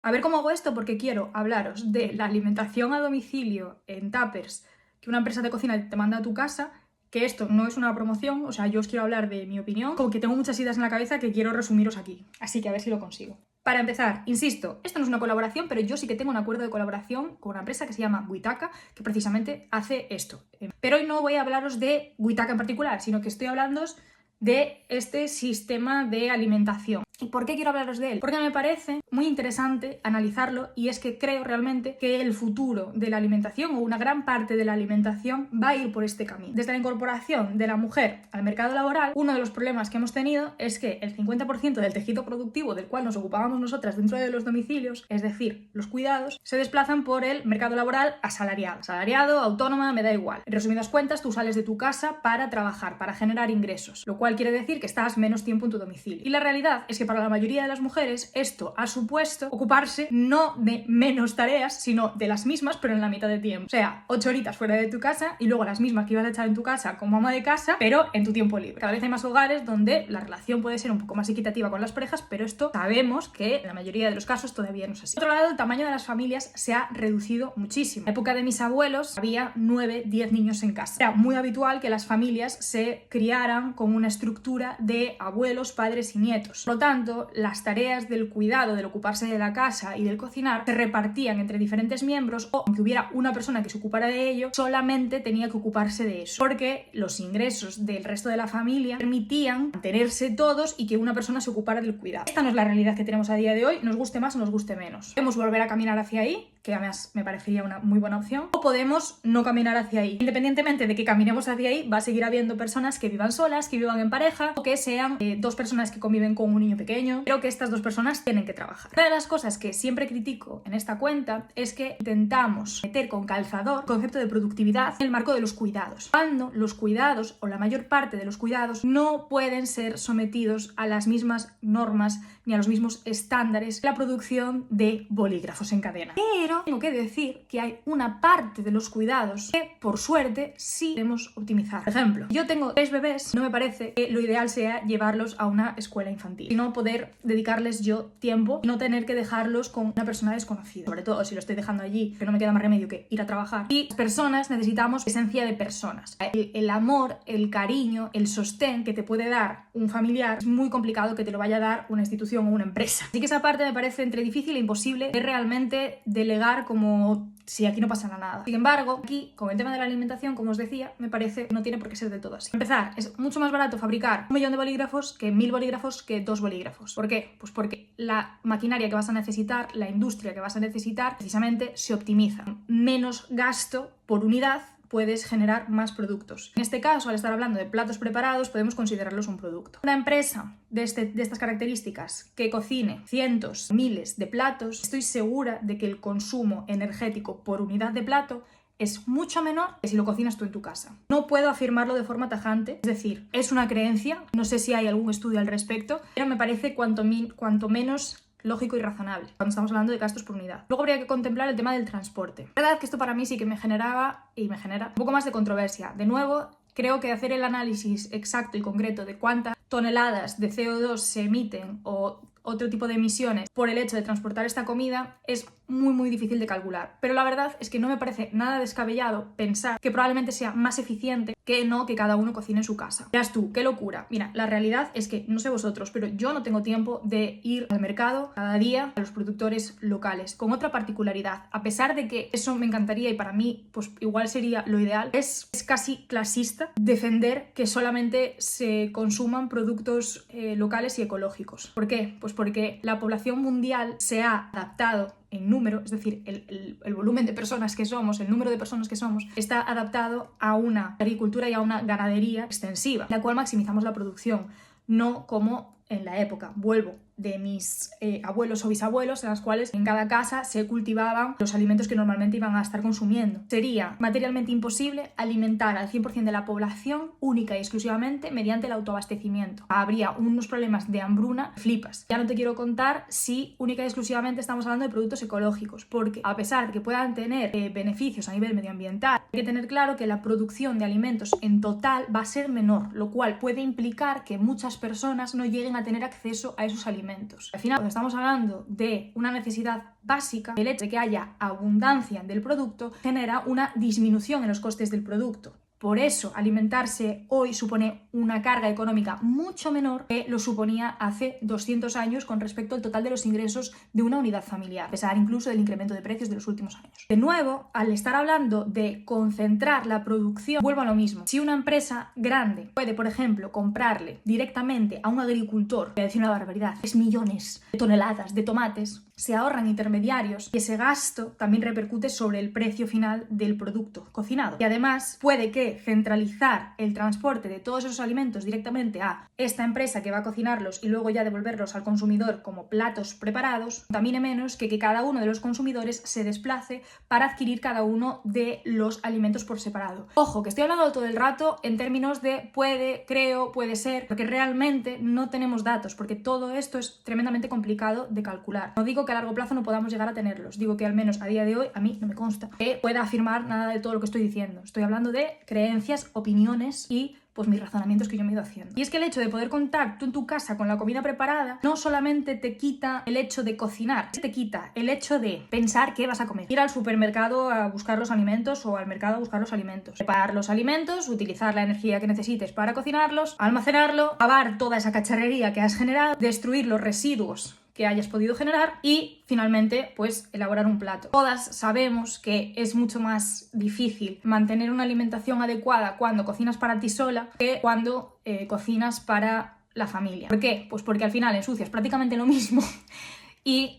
A ver cómo hago esto, porque quiero hablaros de la alimentación a domicilio en tuppers que una empresa de cocina te manda a tu casa, que esto no es una promoción, o sea, yo os quiero hablar de mi opinión, como que tengo muchas ideas en la cabeza que quiero resumiros aquí, así que a ver si lo consigo. Para empezar, insisto, esto no es una colaboración, pero yo sí que tengo un acuerdo de colaboración con una empresa que se llama Witaka, que precisamente hace esto. Pero hoy no voy a hablaros de Witaka en particular, sino que estoy hablándoos de este sistema de alimentación. ¿Y por qué quiero hablaros de él? Porque me parece muy interesante analizarlo, y es que creo realmente que el futuro de la alimentación, o una gran parte de la alimentación, va a ir por este camino. Desde la incorporación de la mujer al mercado laboral, uno de los problemas que hemos tenido es que el 50% del tejido productivo del cual nos ocupábamos nosotras dentro de los domicilios, es decir, los cuidados, se desplazan por el mercado laboral asalariado. Asalariado, autónoma, me da igual. En resumidas cuentas, tú sales de tu casa para trabajar, para generar ingresos, lo cual quiere decir que estás menos tiempo en tu domicilio. Y la realidad es que para la mayoría de las mujeres esto ha supuesto ocuparse no de menos tareas, sino de las mismas, pero en la mitad de tiempo. O sea, 8 horitas fuera de tu casa y luego las mismas que ibas a echar en tu casa como ama de casa, pero en tu tiempo libre. Cada vez hay más hogares donde la relación puede ser un poco más equitativa con las parejas, pero esto sabemos que en la mayoría de los casos todavía no es así. Por otro lado, el tamaño de las familias se ha reducido muchísimo. En la época de mis abuelos había 9, 10 niños en casa. Era muy habitual que las familias se criaran con una estructura de abuelos, padres y nietos. Por lo tanto, las tareas del cuidado, del ocuparse de la casa y del cocinar se repartían entre diferentes miembros, o aunque hubiera una persona que se ocupara de ello, solamente tenía que ocuparse de eso, porque los ingresos del resto de la familia permitían mantenerse todos y que una persona se ocupara del cuidado. Esta no es la realidad que tenemos a día de hoy, nos guste más o nos guste menos. Podemos volver a caminar hacia ahí, que además me parecería una muy buena opción, o podemos no caminar hacia ahí. Independientemente de que caminemos hacia ahí, va a seguir habiendo personas que vivan solas, que vivan en pareja, o que sean dos personas que conviven con un niño pequeño, pero que estas dos personas tienen que trabajar. Una de las cosas que siempre critico en esta cuenta es que intentamos meter con calzador el concepto de productividad en el marco de los cuidados, cuando los cuidados, o la mayor parte de los cuidados, no pueden ser sometidos a las mismas normas ni a los mismos estándares de la producción de bolígrafos en cadena. Pero tengo que decir que hay una parte de los cuidados que, por suerte, sí podemos optimizar. Por ejemplo, yo tengo 3 bebés, no me parece que lo ideal sea llevarlos a una escuela infantil, sino poder dedicarles yo tiempo y no tener que dejarlos con una persona desconocida, sobre todo si lo estoy dejando allí, que no me queda más remedio que ir a trabajar. Y las personas necesitamos esencia de personas. El amor, el cariño, el sostén que te puede dar un familiar es muy complicado que te lo vaya a dar una institución o una empresa. Así que esa parte me parece entre difícil e imposible de realmente delegar, como si aquí no pasara nada. Sin embargo, aquí, con el tema de la alimentación, como os decía, me parece que no tiene por qué ser de todo así. Para empezar, es mucho más barato fabricar 1 millón de bolígrafos que 1000 bolígrafos que 2 bolígrafos. ¿Por qué? Pues porque la maquinaria que vas a necesitar, la industria que vas a necesitar, precisamente se optimiza. Menos gasto por unidad, puedes generar más productos. En este caso, al estar hablando de platos preparados, podemos considerarlos un producto. Una empresa de estas características que cocine cientos, miles de platos, estoy segura de que el consumo energético por unidad de plato es mucho menor que si lo cocinas tú en tu casa. No puedo afirmarlo de forma tajante, es decir, es una creencia, no sé si hay algún estudio al respecto, pero me parece cuanto menos lógico y razonable cuando estamos hablando de gastos por unidad. Luego habría que contemplar el tema del transporte. La verdad es que esto para mí sí que me generaba y me genera un poco más de controversia. De nuevo, creo que hacer el análisis exacto y concreto de cuántas toneladas de CO2 se emiten o otro tipo de emisiones por el hecho de transportar esta comida es muy difícil de calcular, pero la verdad es que no me parece nada descabellado pensar que probablemente sea más eficiente que no que cada uno cocine en su casa. Dirás tú, qué locura. Mira, la realidad es que, no sé vosotros, pero yo no tengo tiempo de ir al mercado cada día a los productores locales, con otra particularidad. A pesar de que eso me encantaría y para mí pues igual sería lo ideal, es casi clasista defender que solamente se consuman productos locales y ecológicos. ¿Por qué? Pues porque la población mundial se ha adaptado en número, es decir, el volumen de personas que somos, el número de personas que somos, está adaptado a una agricultura y a una ganadería extensiva, en la cual maximizamos la producción, no como en la época, vuelvo, de mis abuelos o bisabuelos, en las cuales en cada casa se cultivaban los alimentos que normalmente iban a estar consumiendo. Sería materialmente imposible alimentar al 100% de la población única y exclusivamente mediante el autoabastecimiento. Habría unos problemas de hambruna, flipas. Ya no te quiero contar si única y exclusivamente estamos hablando de productos ecológicos, porque a pesar de que puedan tener beneficios a nivel medioambiental, hay que tener claro que la producción de alimentos en total va a ser menor, lo cual puede implicar que muchas personas no lleguen a tener acceso a esos alimentos. alimentos. Al final, cuando estamos hablando de una necesidad básica, el hecho de que haya abundancia del producto genera una disminución en los costes del producto. Por eso, alimentarse hoy supone una carga económica mucho menor que lo suponía hace 200 años con respecto al total de los ingresos de una unidad familiar, a pesar incluso del incremento de precios de los últimos años. De nuevo, al estar hablando de concentrar la producción, vuelvo a lo mismo. Si una empresa grande puede, por ejemplo, comprarle directamente a un agricultor, voy a decir una barbaridad, es millones de toneladas de tomates, se ahorran intermediarios y ese gasto también repercute sobre el precio final del producto cocinado. Y además puede que centralizar el transporte de todos esos alimentos directamente a esta empresa que va a cocinarlos y luego ya devolverlos al consumidor como platos preparados, contamine menos que cada uno de los consumidores se desplace para adquirir cada uno de los alimentos por separado. Ojo, que estoy hablando todo el rato en términos de puede, creo, puede ser, porque realmente no tenemos datos, porque todo esto es tremendamente complicado de calcular. No digo que a largo plazo no podamos llegar a tenerlos, digo que al menos a día de hoy a mí no me consta que pueda afirmar nada de todo lo que estoy diciendo. Estoy hablando de creencias, opiniones y pues mis razonamientos que yo me he ido haciendo. Y es que el hecho de poder contar tú en tu casa con la comida preparada no solamente te quita el hecho de cocinar, te quita el hecho de pensar qué vas a comer. Ir al supermercado a buscar los alimentos o al mercado a buscar los alimentos. Preparar los alimentos, utilizar la energía que necesites para cocinarlos, almacenarlo, lavar toda esa cacharrería que has generado, destruir los residuos que hayas podido generar y finalmente pues elaborar un plato. Todas sabemos que es mucho más difícil mantener una alimentación adecuada cuando cocinas para ti sola que cuando cocinas para la familia. ¿Por qué? Pues porque al final ensucias prácticamente lo mismo y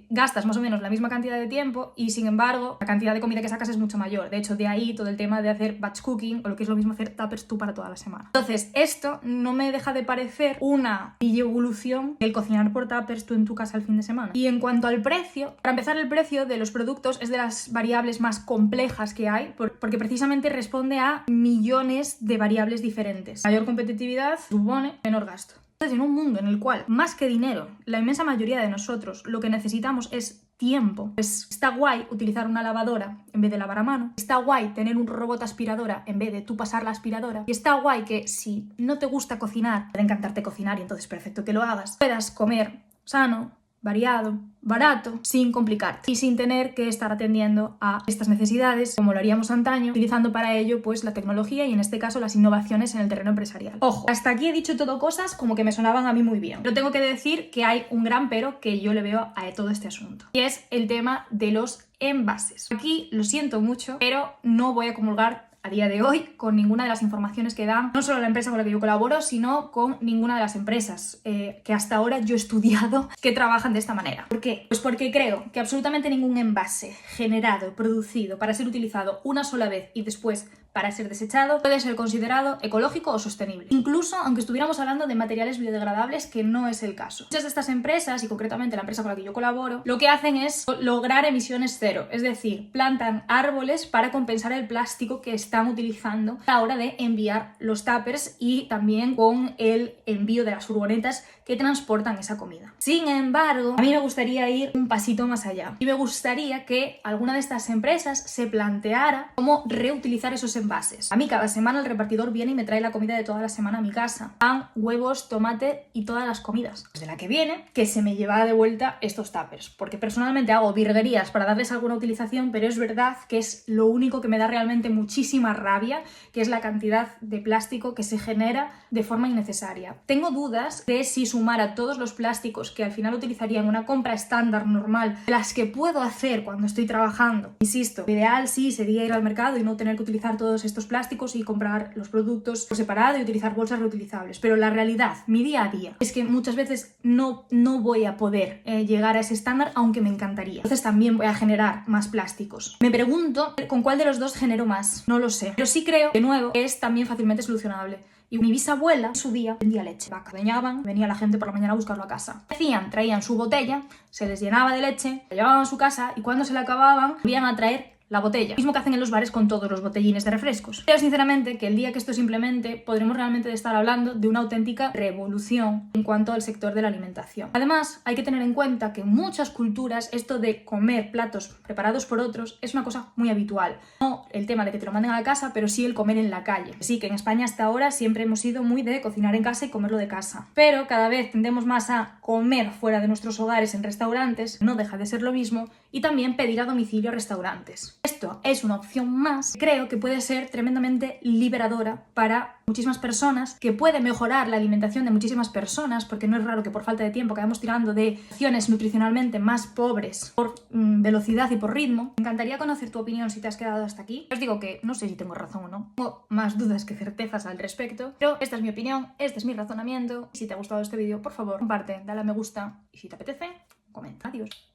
gastas más o menos la misma cantidad de tiempo y sin embargo la cantidad de comida que sacas es mucho mayor. De hecho, de ahí todo el tema de hacer batch cooking o lo que es lo mismo hacer tuppers tú para toda la semana. Entonces, esto no me deja de parecer una evolución del cocinar por tuppers tú en tu casa el fin de semana. Y en cuanto al precio, para empezar, el precio de los productos es de las variables más complejas que hay porque precisamente responde a millones de variables diferentes. Mayor competitividad supone menor gasto. Entonces, en un mundo en el cual, más que dinero, la inmensa mayoría de nosotros lo que necesitamos es tiempo, pues está guay utilizar una lavadora en vez de lavar a mano, está guay tener un robot aspiradora en vez de tú pasar la aspiradora, y está guay que si no te gusta cocinar, puede encantarte cocinar y entonces perfecto que lo hagas, puedas comer sano, variado, barato, sin complicarte y sin tener que estar atendiendo a estas necesidades como lo haríamos antaño, utilizando para ello pues la tecnología y en este caso las innovaciones en el terreno empresarial. Ojo, hasta aquí he dicho todo cosas como que me sonaban a mí muy bien, pero tengo que decir que hay un gran pero que yo le veo a todo este asunto y es el tema de los envases. Aquí lo siento mucho, pero no voy a comulgar a día de hoy con ninguna de las informaciones que dan no solo la empresa con la que yo colaboro, sino con ninguna de las empresas que hasta ahora yo he estudiado que trabajan de esta manera. ¿Por qué? Pues porque creo que absolutamente ningún envase generado, producido para ser utilizado una sola vez y después para ser desechado puede ser considerado ecológico o sostenible. Incluso aunque estuviéramos hablando de materiales biodegradables, que no es el caso. Muchas de estas empresas, y concretamente la empresa con la que yo colaboro, lo que hacen es lograr emisiones cero, es decir, plantan árboles para compensar el plástico que están utilizando a la hora de enviar los tuppers y también con el envío de las furgonetas que transportan esa comida. Sin embargo, a mí me gustaría ir un pasito más allá y me gustaría que alguna de estas empresas se planteara cómo reutilizar esos envases. A mí cada semana el repartidor viene y me trae la comida de toda la semana a mi casa. Pan, huevos, tomate y todas las comidas. Desde la que viene, que se me lleva de vuelta estos tuppers. Porque personalmente hago virguerías para darles alguna utilización, pero es verdad que es lo único que me da realmente muchísima rabia, que es la cantidad de plástico que se genera de forma innecesaria. Tengo dudas de si sumar a todos los plásticos que al final utilizaría en una compra estándar normal, las que puedo hacer cuando estoy trabajando. Insisto, lo ideal sí sería ir al mercado y no tener que utilizar todos estos plásticos y comprar los productos por separado y utilizar bolsas reutilizables. Pero la realidad, mi día a día, es que muchas veces no voy a poder llegar a ese estándar, aunque me encantaría. Entonces también voy a generar más plásticos. Me pregunto con cuál de los dos genero más. No lo sé. Pero sí creo, de nuevo, que es también fácilmente solucionable. Y mi bisabuela en su día vendía leche. Vaca, venía la gente por la mañana a buscarlo a casa. Hacían, traían su botella, se les llenaba de leche, la llevaban a su casa y cuando se la acababan, volvían a traer la botella. Mismo que hacen en los bares con todos los botellines de refrescos. Creo sinceramente que el día que esto se implemente podremos realmente estar hablando de una auténtica revolución en cuanto al sector de la alimentación. Además, hay que tener en cuenta que en muchas culturas esto de comer platos preparados por otros es una cosa muy habitual. No el tema de que te lo manden a la casa, pero sí el comer en la calle. Sí, que en España hasta ahora siempre hemos sido muy de cocinar en casa y comerlo de casa. Pero cada vez tendemos más a comer fuera de nuestros hogares en restaurantes, no deja de ser lo mismo, y también pedir a domicilio a restaurantes. Esto es una opción más, creo que puede ser tremendamente liberadora para muchísimas personas, que puede mejorar la alimentación de muchísimas personas, porque no es raro que por falta de tiempo acabemos tirando de opciones nutricionalmente más pobres por velocidad y por ritmo. Me encantaría conocer tu opinión si te has quedado hasta aquí. Os digo que no sé si tengo razón o no, tengo más dudas que certezas al respecto, pero esta es mi opinión, este es mi razonamiento. Si te ha gustado este vídeo, por favor, comparte, dale a me gusta y si te apetece, comenta. Adiós.